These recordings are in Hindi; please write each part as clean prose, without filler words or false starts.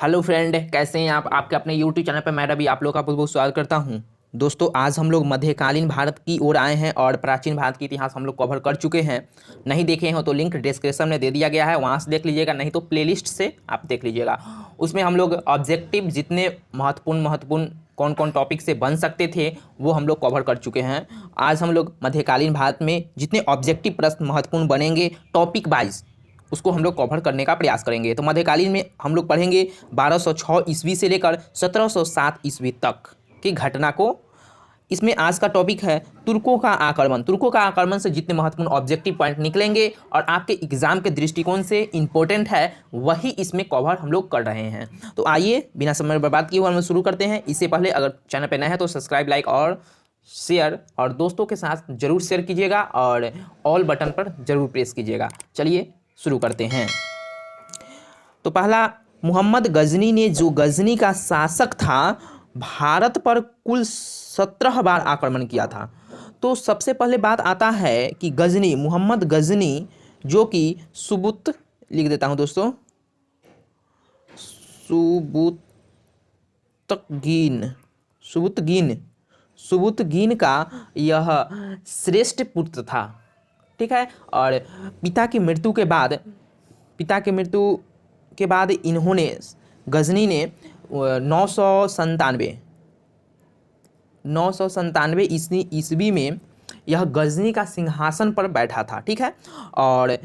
हेलो फ्रेंड, कैसे हैं आप? आपके अपने यूट्यूब चैनल पर मैं रवि आप लोग का बहुत बहुत स्वागत करता हूं। दोस्तों, आज हम लोग मध्यकालीन भारत की ओर आए हैं और प्राचीन भारत की इतिहास हम लोग कवर कर चुके हैं। नहीं देखे हो तो लिंक डिस्क्रिप्शन में दे दिया गया है, वहां से देख लीजिएगा, नहीं तो प्लेलिस्ट से आप देख लीजिएगा। उसमें हम लोग ऑब्जेक्टिव जितने महत्वपूर्ण कौन कौन टॉपिक से बन सकते थे वो हम लोग कवर कर चुके हैं। आज हम लोग मध्यकालीन भारत में जितने ऑब्जेक्टिव प्रश्न महत्वपूर्ण बनेंगे टॉपिक वाइज उसको हम लोग कवर करने का प्रयास करेंगे। तो मध्यकालीन में हम लोग पढ़ेंगे 1206 ईस्वी से लेकर 1707 ईस्वी तक की घटना को। इसमें आज का टॉपिक है तुर्कों का आक्रमण। तुर्कों का आक्रमण से जितने महत्वपूर्ण ऑब्जेक्टिव पॉइंट निकलेंगे और आपके एग्जाम के दृष्टिकोण से इंपॉर्टेंट है वही इसमें कवर हम लोग कर रहे हैं। तो आइए बिना समय बर्बाद किए हुए हम शुरू करते हैं। इससे पहले अगर चैनल पर नए हैं तो सब्सक्राइब, लाइक और शेयर और दोस्तों के साथ जरूर शेयर कीजिएगा और ऑल बटन पर जरूर प्रेस कीजिएगा। चलिए शुरू करते हैं। तो पहला, मोहम्मद गजनी ने, जो गजनी का शासक था, भारत पर कुल 17 बार आक्रमण किया था। तो सबसे पहले बात आता है कि गजनी, मोहम्मद गजनी, जो कि सुबुत, लिख देता हूं दोस्तों, सुबुतगीन सुबुतगीन का यह श्रेष्ठ पुत्र था। ठीक है। और पिता की मृत्यु के बाद इन्होंने, गजनी ने 997 ईस्वी में यह गजनी का सिंहासन पर बैठा था। ठीक है। और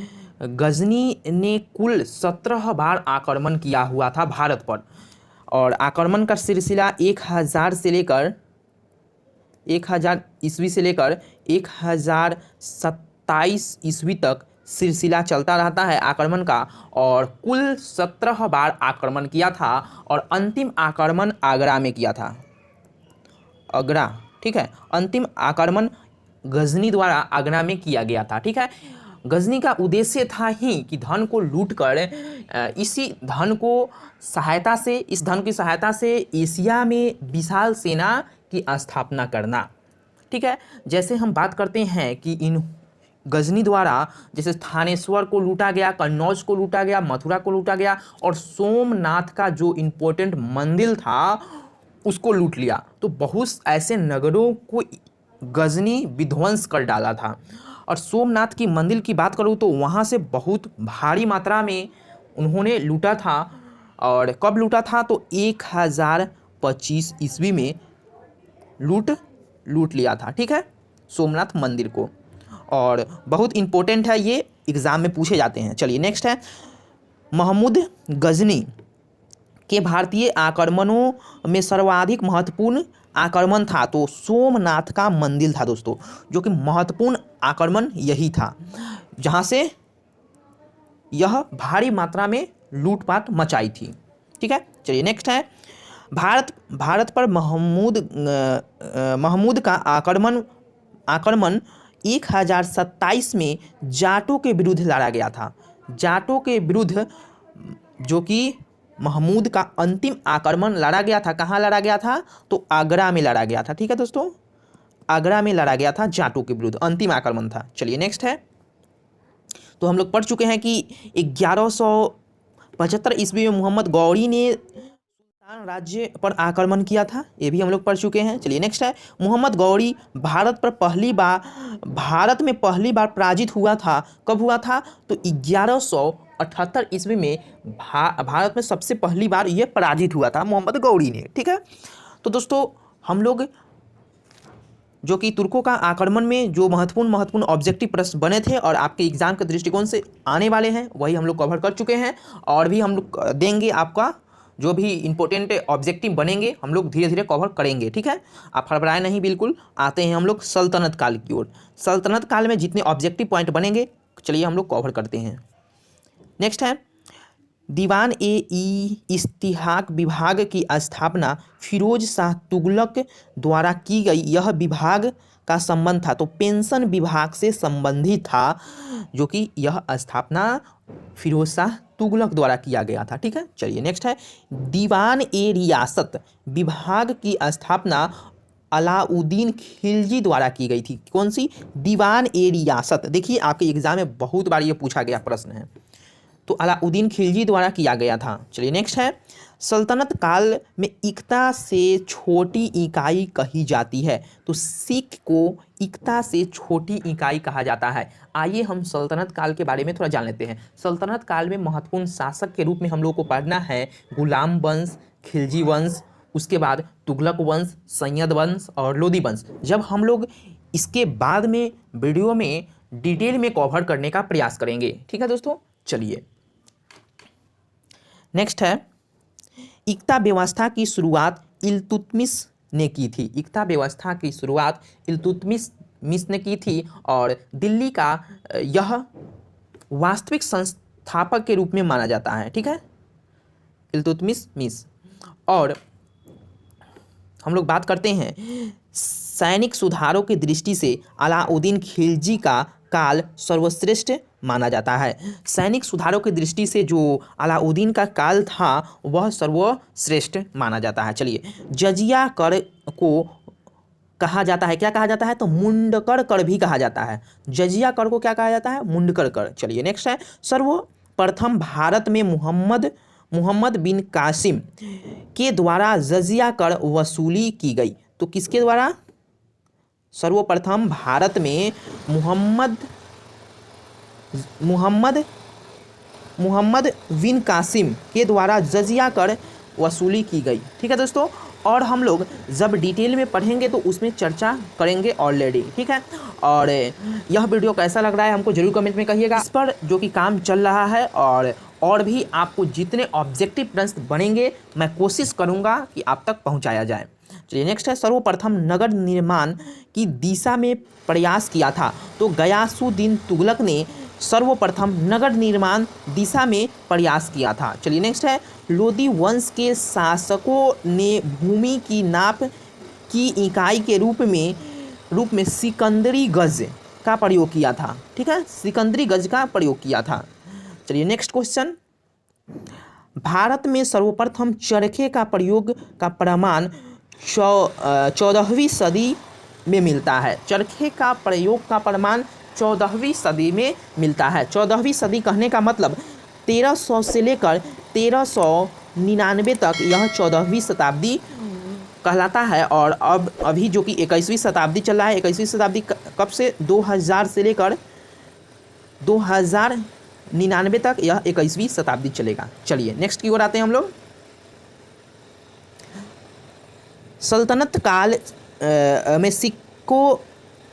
गजनी ने कुल 17 बार आक्रमण किया हुआ था भारत पर। और आक्रमण का सिलसिला 1000 ईस्वी से लेकर 1027 ईस्वी तक सिलसिला चलता रहता है आक्रमण का। और कुल 17 बार आक्रमण किया था और अंतिम आक्रमण आगरा में किया था। आगरा, ठीक है। अंतिम आक्रमण गजनी द्वारा आगरा में किया गया था। ठीक है। गजनी का उद्देश्य था ही कि धन को लूटकर इस धन की सहायता से एशिया में विशाल सेना की स्थापना करना। ठीक है। जैसे हम बात करते हैं कि इन गजनी द्वारा जैसे थानेश्वर को लूटा गया, कन्नौज को लूटा गया, मथुरा को लूटा गया और सोमनाथ का जो इम्पोर्टेंट मंदिर था उसको लूट लिया। तो बहुत ऐसे नगरों को गजनी विध्वंस कर डाला था। और सोमनाथ की मंदिर की बात करूँ तो वहाँ से बहुत भारी मात्रा में उन्होंने लूटा था। और कब लूटा था तो 1025 ईस्वी में लूट लिया था। ठीक है, सोमनाथ मंदिर को। और बहुत इंपॉर्टेंट है, ये एग्ज़ाम में पूछे जाते हैं। चलिए नेक्स्ट है, महमूद गजनी के भारतीय आक्रमणों में सर्वाधिक महत्वपूर्ण आक्रमण था तो सोमनाथ का मंदिर था दोस्तों, जो कि महत्वपूर्ण आक्रमण यही था जहाँ से यह भारी मात्रा में लूटपाट मचाई थी। ठीक है। चलिए नेक्स्ट है, भारत पर महमूद का आक्रमण 1027 में जाटों के विरुद्ध लड़ा गया था। जाटों के विरुद्ध जो कि महमूद का अंतिम आक्रमण लड़ा गया था, कहाँ लड़ा गया था तो आगरा में लड़ा गया था। ठीक है दोस्तों, आगरा में लड़ा गया था, जाटों के विरुद्ध अंतिम आक्रमण था। चलिए नेक्स्ट है, तो हम लोग पढ़ चुके हैं कि 1175 ईस्वी में मोहम्मद गौरी ने सुल्तान राज्य पर आक्रमण किया था, ये भी हम लोग पढ़ चुके हैं। चलिए नेक्स्ट है, मोहम्मद गौरी भारत में पहली बार पराजित हुआ था। कब हुआ था तो 1178 ईस्वी में भारत में सबसे पहली बार ये पराजित हुआ था मोहम्मद गौरी ने। ठीक है। तो दोस्तों, हम लोग जो कि तुर्कों का आक्रमण में जो महत्वपूर्ण ऑब्जेक्टिव प्रश्न बने थे और आपके एग्जाम के दृष्टिकोण से आने वाले हैं वही हम लोग कवर कर चुके हैं। और भी हम लोग देंगे, आपका जो भी इंपॉर्टेंट ऑब्जेक्टिव बनेंगे हम लोग धीरे धीरे कवर करेंगे। ठीक है, आप हड़बड़ाए नहीं, बिल्कुल। आते हैं हम लोग सल्तनत काल की ओर। सल्तनत काल में जितने ऑब्जेक्टिव पॉइंट बनेंगे चलिए हम लोग कवर करते हैं। नेक्स्ट है, दीवान इस्तिहाक विभाग की स्थापना फिरोज शाह तुगलक द्वारा की गई। यह विभाग का संबंध था तो पेंशन विभाग से संबंधित था, जो कि यह स्थापना फिरोज शाह तुगलक द्वारा किया गया था। ठीक है। चलिए नेक्स्ट है, दीवान रियासत विभाग की स्थापना अलाउद्दीन खिलजी द्वारा की गई थी। कौन सी? दीवान रियासत। देखिए आपके एग्जाम में बहुत बार ये पूछा गया प्रश्न है। तो अलाउद्दीन खिलजी द्वारा किया गया था। चलिए नेक्स्ट है, सल्तनत काल में इक्ता से छोटी इकाई कही जाती है, तो सिख को इक्ता से छोटी इकाई कहा जाता है। आइए हम सल्तनत काल के बारे में थोड़ा जान लेते हैं। सल्तनत काल में महत्वपूर्ण शासक के रूप में हम लोग को पढ़ना है गुलाम वंश, खिलजी वंश, उसके बाद तुगलक वंश, सैयद वंश और लोदी वंश। जब हम लोग इसके बाद में वीडियो में डिटेल में कवर करने का प्रयास करेंगे, ठीक है दोस्तों। चलिए नेक्स्ट है, इक्ता व्यवस्था की शुरुआत इल्तुतमिश ने की थी। इक्ता व्यवस्था की शुरुआत इल्तुतमिश ने की थी और दिल्ली का यह वास्तविक संस्थापक के रूप में माना जाता है, ठीक है, इल्तुतमिश। और हम लोग बात करते हैं सैनिक सुधारों की दृष्टि से अलाउद्दीन खिलजी का काल सर्वश्रेष्ठ माना जाता है। सैनिक सुधारों की दृष्टि से जो अलाउद्दीन का काल था वह सर्वश्रेष्ठ माना जाता है। चलिए, जजिया कर को कहा जाता है, क्या कहा जाता है, तो मुंडकर कर भी कहा जाता है। जजिया कर को क्या कहा जाता है, मुंडकर कर। चलिए नेक्स्ट है, सर्वप्रथम भारत में मोहम्मद बिन कासिम के द्वारा जजिया कर वसूली की गई। तो किसके द्वारा, सर्वप्रथम भारत में मोहम्मद बिन कासिम के द्वारा जजिया कर वसूली की गई, ठीक है दोस्तों। और हम लोग जब डिटेल में पढ़ेंगे तो उसमें चर्चा करेंगे ऑलरेडी, ठीक है। और यह वीडियो कैसा लग रहा है हमको जरूर कमेंट में कहिएगा। इस पर जो कि काम चल रहा है और भी आपको जितने ऑब्जेक्टिव प्रश्न बनेंगे मैं कोशिश करूंगा कि आप तक पहुंचाया जाए। चलिए नेक्स्ट है, सर्वप्रथम नगर निर्माण की दिशा में प्रयास किया था। तो गयासुद्दीन तुगलक ने सर्वप्रथम नगर निर्माण दिशा में प्रयास किया था। चलिए नेक्स्ट है, लोदी वंश के शासकों ने भूमि की नाप की इकाई के रूप में सिकंदरी गज का प्रयोग किया था, ठीक है, सिकंदरी गज का प्रयोग किया था। चलिए नेक्स्ट क्वेश्चन, भारत में सर्वप्रथम चरखे का प्रयोग का प्रमाण 14वीं सदी में मिलता है। चरखे का प्रयोग का प्रमाण 14वीं सदी में मिलता है। 14वीं सदी कहने का मतलब 1300 से लेकर 1399 तक यह 14वीं शताब्दी कहलाता है। और अब अभी जो कि 21वीं शताब्दी चल रहा है, 21वीं शताब्दी कब से, 2000 से लेकर 2099 तक यह 21वीं शताब्दी चलेगा। चलिए नेक्स्ट की ओर आते हैं हम लोग। सल्तनत काल में सिक्कों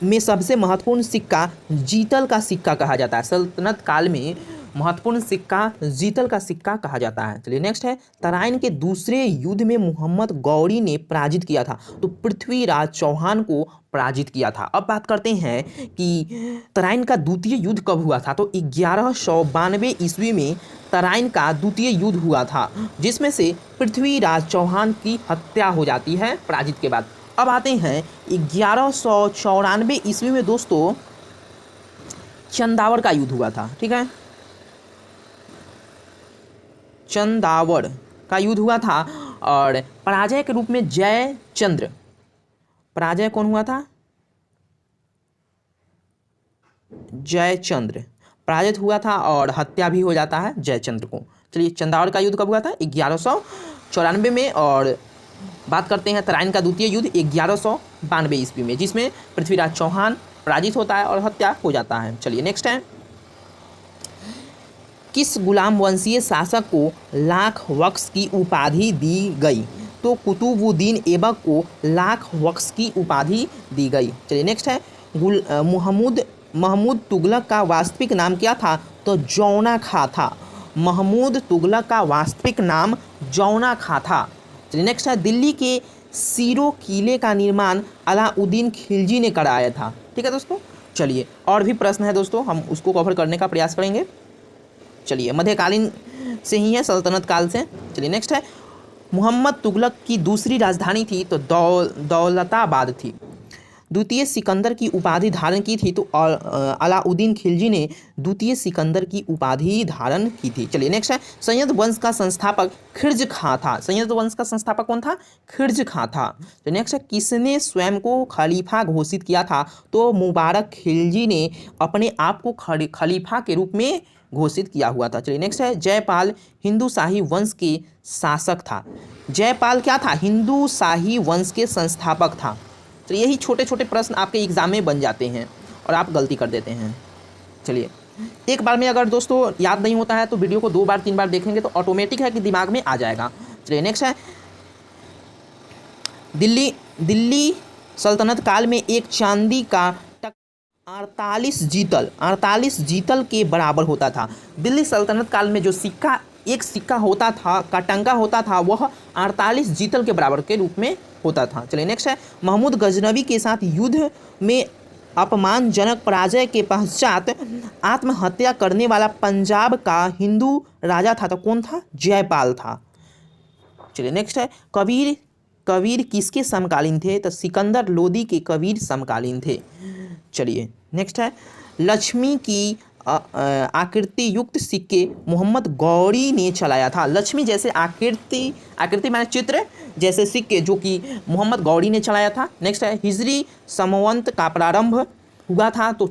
में सबसे महत्वपूर्ण सिक्का जीतल का सिक्का कहा जाता है। सल्तनत काल में महत्वपूर्ण सिक्का जीतल का सिक्का कहा जाता है। चलिए नेक्स्ट है, तराइन के दूसरे युद्ध में मोहम्मद गौरी ने पराजित किया था। तो पृथ्वीराज चौहान को पराजित किया था। अब बात करते हैं कि तराइन का द्वितीय युद्ध कब हुआ था। तो 1192 ईस्वी में तराइन का द्वितीय युद्ध हुआ था, जिसमें से पृथ्वीराज चौहान की हत्या हो जाती है पराजित के बाद। अब आते हैं 1194 ईस्वी में दोस्तों चंदावड़ का युद्ध हुआ था, ठीक है, चंदावड़ का युद्ध हुआ था। और पराजय के रूप में जयचंद्र, पराजय कौन हुआ था, जयचंद्र पराजित हुआ था और हत्या भी हो जाता है जयचंद्र को। चलिए, चंदावड़ का युद्ध कब हुआ था, 1194 में। और बात करते हैं तराइन का द्वितीय युद्ध 1192 ईस्वी में, जिसमें पृथ्वीराज चौहान पराजित होता है और हत्या हो जाता है। चलिए नेक्स्ट है, किस गुलाम वंशीय शासक को लाख वक्स की उपाधि दी गई। तो कुतुबुद्दीन ऐबक को लाख वक्स की उपाधि दी गई। चलिए नेक्स्ट है, महमूद तुगलक का वास्तविक नाम क्या था। तो जौना खां था। महमूद तुगलक का वास्तविक नाम जौना खां था। चलिए नेक्स्ट है, दिल्ली के सीरो किले का निर्माण अलाउद्दीन खिलजी ने कराया था, ठीक है दोस्तों। चलिए, और भी प्रश्न है दोस्तों, हम उसको कवर करने का प्रयास करेंगे। चलिए, मध्यकालीन से ही है, सल्तनत काल से। चलिए नेक्स्ट है, मोहम्मद तुगलक की दूसरी राजधानी थी तो दौलताबाद थी। द्वितीय सिकंदर की उपाधि धारण की थी तो अलाउद्दीन खिलजी ने द्वितीय सिकंदर की उपाधि धारण की थी। चलिए नेक्स्ट है, सैयद वंश का संस्थापक खिर्ज खां था। सैयद वंश का संस्थापक कौन था, खिर्ज खां था। तो नेक्स्ट है, किसने स्वयं को खलीफा घोषित किया था। तो मुबारक खिलजी ने अपने आप को खलीफा के रूप में घोषित किया हुआ था। चलिए नेक्स्ट है, जयपाल हिंदू शाही वंश के शासक था। जयपाल क्या था? हिंदू शाही वंश के संस्थापक था। तो यही छोटे छोटे प्रश्न आपके एग्जाम में बन जाते हैं और आप गलती कर देते हैं। चलिए, एक बार में अगर दोस्तों याद नहीं होता है तो वीडियो को 2 बार 3 बार देखेंगे तो ऑटोमेटिक है कि दिमाग में आ जाएगा। चलिए नेक्स्ट है, दिल्ली सल्तनत काल में एक चांदी का 48 जीतल के बराबर होता था। दिल्ली सल्तनत काल में जो सिक्का, एक सिक्का होता था, का टंका होता था, वह 48 जीतल के बराबर के रूप में होता था। चलिए नेक्स्ट है, महमूद गजनवी के साथ युद्ध में अपमानजनक पराजय के पश्चात आत्महत्या करने वाला पंजाब का हिंदू राजा था, तो कौन था? जयपाल था। चलिए नेक्स्ट है, कबीर किसके समकालीन थे? तो सिकंदर लोदी के कबीर समकालीन थे। चलिए नेक्स्ट है, लक्ष्मी की आकृति युक्त सिक्के मोहम्मद गौरी ने चलाया था। लक्ष्मी जैसे आकृति माने चित्र जैसे सिक्के जो कि मोहम्मद गौरी ने चलाया था। नेक्स्ट है, हिजरी संवत का प्रारंभ हुआ था, तो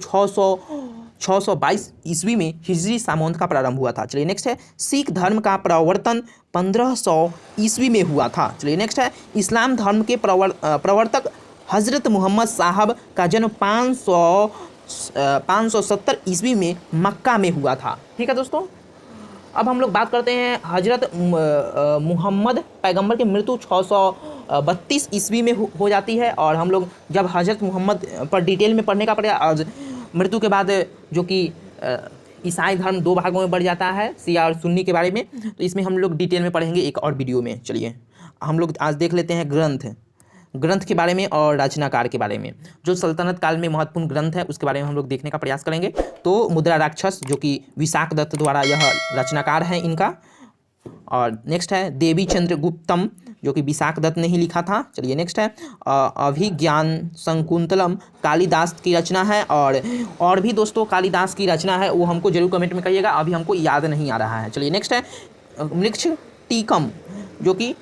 622 ईस्वी में हिजरी सामंत का प्रारंभ हुआ था। चलिए नेक्स्ट है, सिख धर्म का प्रवर्तन 1500 ईस्वी में हुआ था। चलिए नेक्स्ट है, इस्लाम धर्म के प्रवर्तक हज़रत मोहम्मद साहब का जन्म 570 ईस्वी में मक्का में हुआ था। ठीक है दोस्तों, अब हम लोग बात करते हैं हज़रत मुहम्मद पैगंबर की मृत्यु 632 ईस्वी में हो जाती है। और हम लोग जब हज़रत मुहम्मद पर डिटेल में पढ़ने का पड़ेगा, और मृत्यु के बाद जो कि ईसाई धर्म 2 भागों में बढ़ जाता है, शिया और सुन्नी के बारे में, तो इसमें हम लोग डिटेल में पढ़ेंगे एक और वीडियो में। चलिए हम लोग आज देख लेते हैं ग्रंथ के बारे में और रचनाकार के बारे में। जो सल्तनत काल में महत्वपूर्ण ग्रंथ है उसके बारे में हम लोग देखने का प्रयास करेंगे। तो मुद्रा राक्षस जो कि विशाख दत्त द्वारा यह रचनाकार है इनका। और नेक्स्ट है, देवी चंद्र गुप्तम जो कि विशाख दत्त ने ही लिखा था। चलिए नेक्स्ट है, अभिज्ञान शकुंतलम कालिदास की रचना है। और भी दोस्तों कालिदास की रचना है, वो हमको जरूर कमेंट में कहिएगा, अभी हमको याद नहीं आ रहा है। चलिए नेक्स्ट है, मृक्ष टीकम जो कि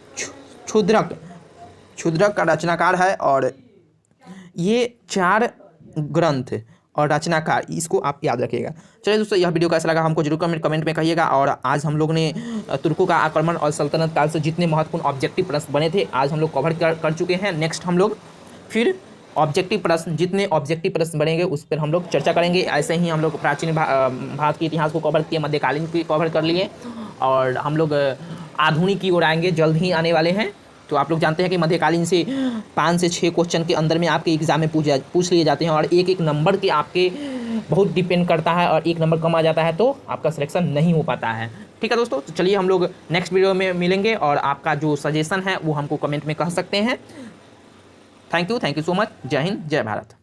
क्षुद्रक का रचनाकार है। और ये 4 ग्रंथ और रचनाकार, इसको आप याद रखिएगा। चलिए दोस्तों, यह वीडियो कैसा लगा हमको जरूर कमेंट में कहिएगा। और आज हम लोग ने तुर्कों का आक्रमण और सल्तनत काल से जितने महत्वपूर्ण ऑब्जेक्टिव प्रश्न बने थे आज हम लोग कवर कर चुके हैं। नेक्स्ट हम लोग फिर ऑब्जेक्टिव प्रश्न, जितने ऑब्जेक्टिव प्रश्न बनेंगे उस पर हम लोग चर्चा करेंगे। ऐसे ही हम लोग प्राचीन भारत के इतिहास को कवर किए, मध्यकालीन को कवर कर लिए, और हम लोग आधुनिक की ओर आएंगे, जल्द ही आने वाले हैं। तो आप लोग जानते हैं कि मध्यकालीन से 5 से 6 क्वेश्चन के अंदर में आपके एग्जाम में पूछ लिए जाते हैं, और एक नंबर के आपके बहुत डिपेंड करता है, और 1 नंबर कम आ जाता है तो आपका सिलेक्शन नहीं हो पाता है। ठीक है दोस्तों, तो चलिए हम लोग नेक्स्ट वीडियो में मिलेंगे, और आपका जो सजेशन है वो हमको कमेंट में कह सकते हैं। Thank you so much. जय हिंद, जय भारत।